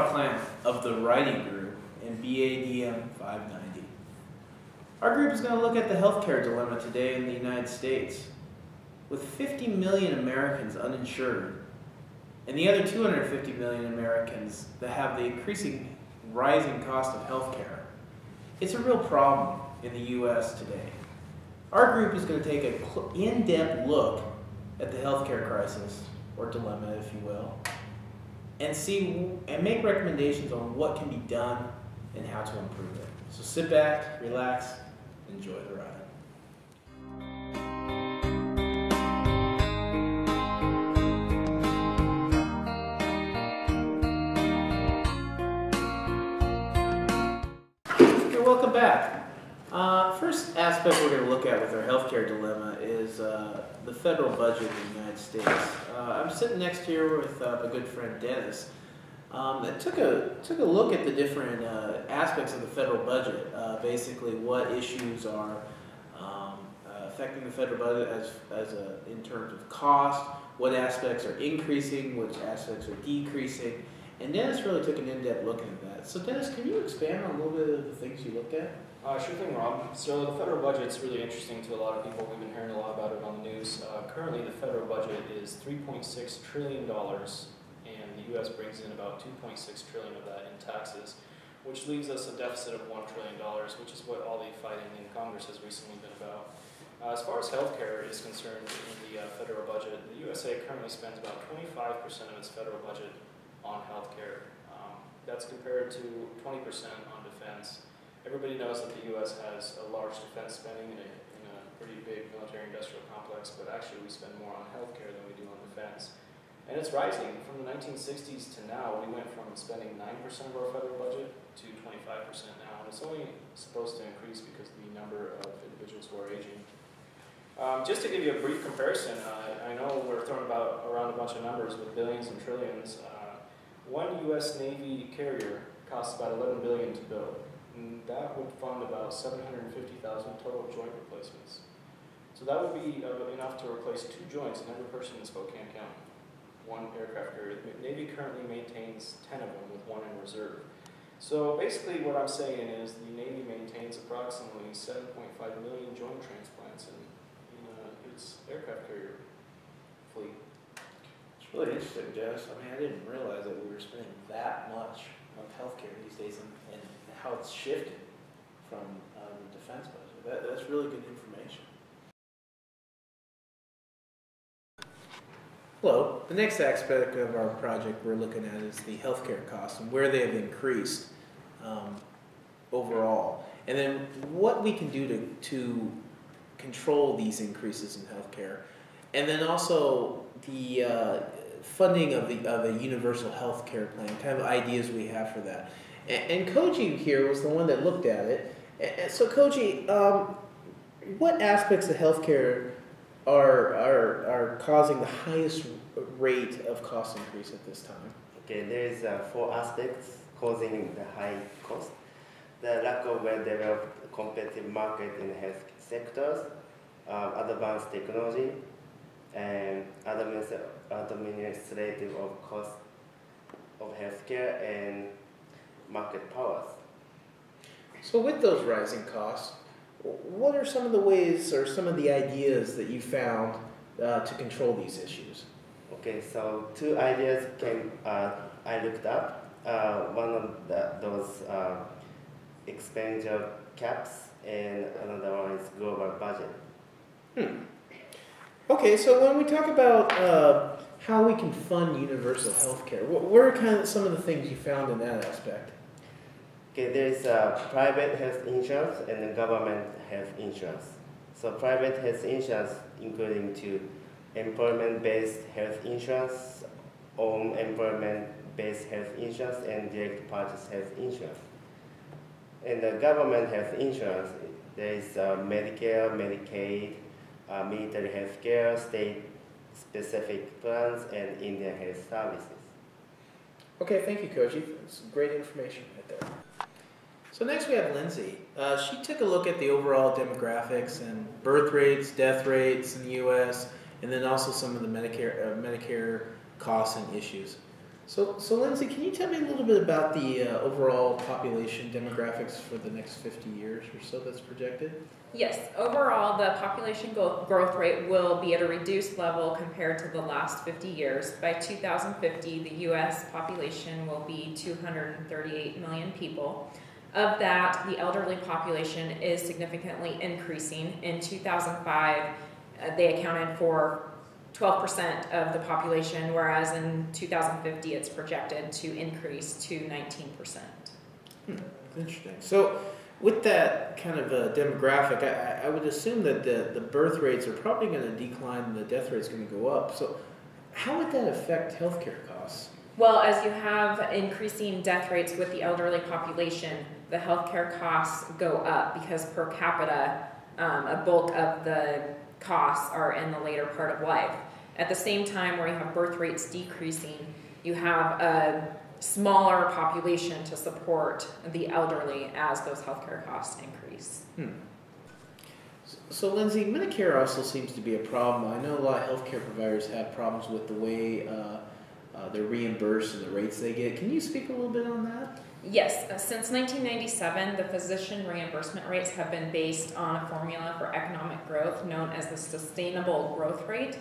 Charles Clamp of the Writing Group in BADM 590. Our group is going to look at the healthcare dilemma today in the United States. With 50 million Americans uninsured and the other 250 million Americans that have the increasing rising cost of healthcare, it's a real problem in the U.S. today. Our group is going to take an in-depth look at the healthcare crisis, or dilemma if you will, and make recommendations on what can be done and how to improve it. So sit back, relax, enjoy the ride. Okay, welcome back. First aspect we're going to look at with our healthcare dilemma is the federal budget in the United States. I'm sitting next here with my good friend Dennis. That took a look at the different aspects of the federal budget. Basically, what issues are affecting the federal budget in terms of cost, what aspects are increasing, which aspects are decreasing, and Dennis really took an in-depth look at that. So Dennis, can you expand on a little bit of the things you looked at? Sure thing, Rob. So the federal budget's really interesting to a lot of people. We've been hearing a lot about it on the news. Currently, the federal budget is $3.6 trillion, and the U.S. brings in about $2.6 trillion of that in taxes, which leaves us a deficit of $1 trillion, which is what all the fighting in Congress has recently been about. As far as healthcare is concerned in the federal budget, the USA currently spends about 25% of its federal budget on healthcare. That's compared to 20% on defense. Everybody knows that the U.S. has a large defense spending in a pretty big military-industrial complex, but actually we spend more on healthcare than we do on defense. And it's rising. From the 1960s to now, we went from spending 9% of our federal budget to 25% now, and it's only supposed to increase because of the number of individuals who are aging. Just to give you a brief comparison, I know we're throwing around a bunch of numbers with billions and trillions. One U.S. Navy carrier costs about $11 billion to build. And that would fund about 750,000 total joint replacements. So that would be enough to replace 2 joints in every person in Spokane County, 1 aircraft carrier. The Navy currently maintains 10 of them with 1 in reserve. So basically what I'm saying is the Navy maintains approximately 7.5 million joint transplants in its aircraft carrier fleet. It's really interesting, Jess. I mean, I didn't realize that we were spending that much on healthcare these days and how it's shifted from the defense budget. That's really good information. Hello. The next aspect of our project we're looking at is the healthcare costs and where they have increased overall, and then what we can do to control these increases in healthcare, and then also the funding of a universal health care plan, kind of ideas we have for that. And Koji here was the one that looked at it. And so Koji, what aspects of healthcare are causing the highest rate of cost increase at this time? Okay, there is 4 aspects causing the high cost. The lack of well-developed competitive market in the health sectors, advanced technology, and administrative cost of healthcare, and market powers. So with those rising costs, what are some of the ways or some of the ideas that you found to control these issues? Okay, so 2 ideas I looked up. One of those expenditure caps, and another one is global budget. Okay, so when we talk about how we can fund universal health care, what are kind of some of the things you found in that aspect? Okay, there is private health insurance and government health insurance. So private health insurance including to employment-based health insurance, own employment-based health insurance, and direct purchase health insurance. And the government health insurance, there is Medicare, Medicaid, military health care, state-specific plans, and Indian health services. Okay, thank you, Koji. That's great information right there. So next we have Lindsay. She took a look at the overall demographics and birth rates, death rates in the U.S., and then also some of the Medicare costs and issues. So Lindsay, can you tell me a little bit about the overall population demographics for the next 50 years or so that's projected? Yes, overall the population growth rate will be at a reduced level compared to the last 50 years. By 2050, the U.S. population will be 238 million people. Of that, the elderly population is significantly increasing. In 2005, they accounted for 12% of the population, whereas in 2050 it's projected to increase to 19%. Interesting. So with that kind of demographic, I would assume that the birth rates are probably going to decline and the death rate's going to go up. So how would that affect healthcare costs? Well, as you have increasing death rates with the elderly population, the healthcare costs go up because per capita, a bulk of the costs are in the later part of life. At the same time, where you have birth rates decreasing, you have a smaller population to support the elderly as those healthcare costs increase. So Lindsay, Medicare also seems to be a problem. I know a lot of healthcare providers have problems with the way they're reimbursed and the rates they get. Can you speak a little bit on that? Yes, since 1997, the physician reimbursement rates have been based on a formula for economic growth known as the sustainable growth rate.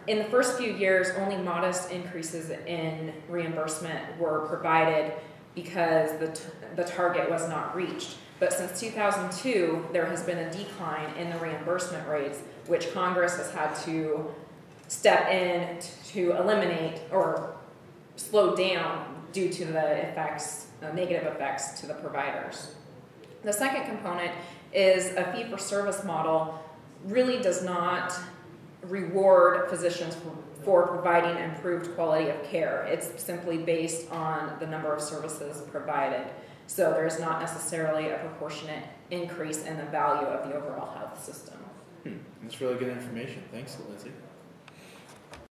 In the first few years, only modest increases in reimbursement were provided because the target was not reached. But since 2002, there has been a decline in the reimbursement rates, which Congress has had to step in to eliminate or slow down due to the negative effects to the providers. The second component is a fee-for-service model really does not reward physicians for providing improved quality of care. It's simply based on the number of services provided. So there's not necessarily a proportionate increase in the value of the overall health system. That's really good information. Thanks, Lindsay.